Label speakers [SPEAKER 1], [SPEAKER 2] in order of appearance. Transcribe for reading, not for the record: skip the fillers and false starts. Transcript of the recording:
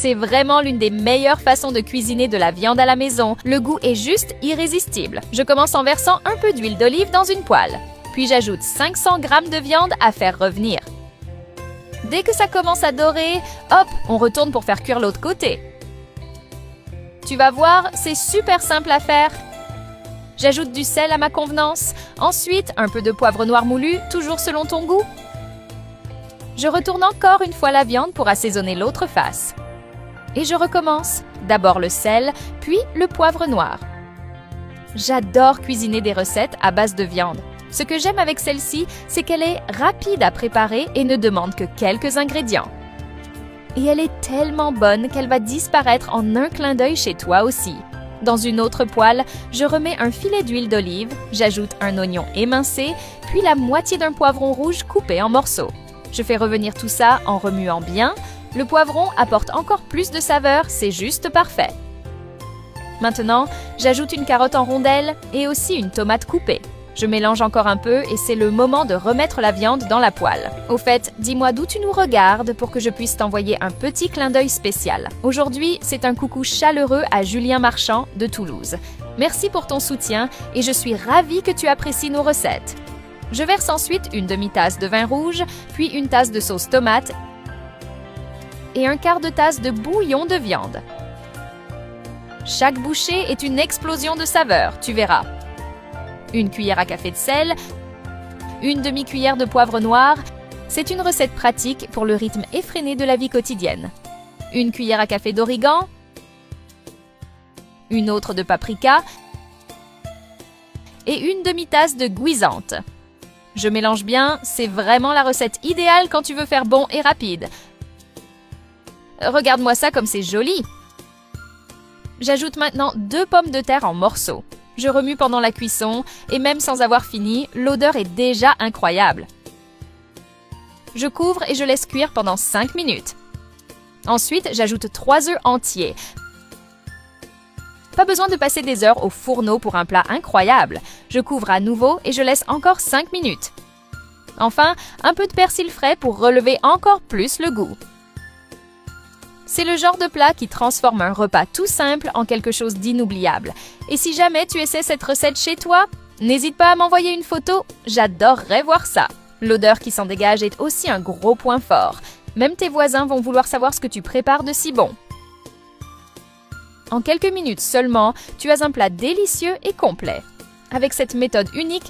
[SPEAKER 1] C'est vraiment l'une des meilleures façons de cuisiner de la viande à la maison. Le goût est juste irrésistible. Je commence en versant un peu d'huile d'olive dans une poêle. Puis j'ajoute 500 g de viande à faire revenir. Dès que ça commence à dorer, hop, on retourne pour faire cuire l'autre côté. Tu vas voir, c'est super simple à faire. J'ajoute du sel à ma convenance. Ensuite, un peu de poivre noir moulu, toujours selon ton goût. Je retourne encore une fois la viande pour assaisonner l'autre face. Et je recommence. D'abord le sel, puis le poivre noir. J'adore cuisiner des recettes à base de viande. Ce que j'aime avec celle-ci, c'est qu'elle est rapide à préparer et ne demande que quelques ingrédients. Et elle est tellement bonne qu'elle va disparaître en un clin d'œil chez toi aussi. Dans une autre poêle, je remets un filet d'huile d'olive, j'ajoute un oignon émincé, puis la moitié d'un poivron rouge coupé en morceaux. Je fais revenir tout ça en remuant bien. Le poivron apporte encore plus de saveur, c'est juste parfait. Maintenant, j'ajoute une carotte en rondelles et aussi une tomate coupée. Je mélange encore un peu et c'est le moment de remettre la viande dans la poêle. Au fait, dis-moi d'où tu nous regardes pour que je puisse t'envoyer un petit clin d'œil spécial. Aujourd'hui, c'est un coucou chaleureux à Julien Marchand de Toulouse. Merci pour ton soutien et je suis ravie que tu apprécies nos recettes. Je verse ensuite une demi-tasse de vin rouge, puis une tasse de sauce tomate et un quart de tasse de bouillon de viande. Chaque bouchée est une explosion de saveurs, tu verras. Une cuillère à café de sel, une demi-cuillère de poivre noir. C'est une recette pratique pour le rythme effréné de la vie quotidienne. Une cuillère à café d'origan, une autre de paprika et une demi-tasse de guisante. Je mélange bien, c'est vraiment la recette idéale quand tu veux faire bon et rapide. Regarde-moi ça comme c'est joli! J'ajoute maintenant 2 pommes de terre en morceaux. Je remue pendant la cuisson et même sans avoir fini, l'odeur est déjà incroyable. Je couvre et je laisse cuire pendant 5 minutes. Ensuite, j'ajoute 3 œufs entiers. Pas besoin de passer des heures au fourneau pour un plat incroyable. Je couvre à nouveau et je laisse encore 5 minutes. Enfin, un peu de persil frais pour relever encore plus le goût. C'est le genre de plat qui transforme un repas tout simple en quelque chose d'inoubliable. Et si jamais tu essaies cette recette chez toi, n'hésite pas à m'envoyer une photo, j'adorerais voir ça. L'odeur qui s'en dégage est aussi un gros point fort. Même tes voisins vont vouloir savoir ce que tu prépares de si bon. En quelques minutes seulement, tu as un plat délicieux et complet. Avec cette méthode unique,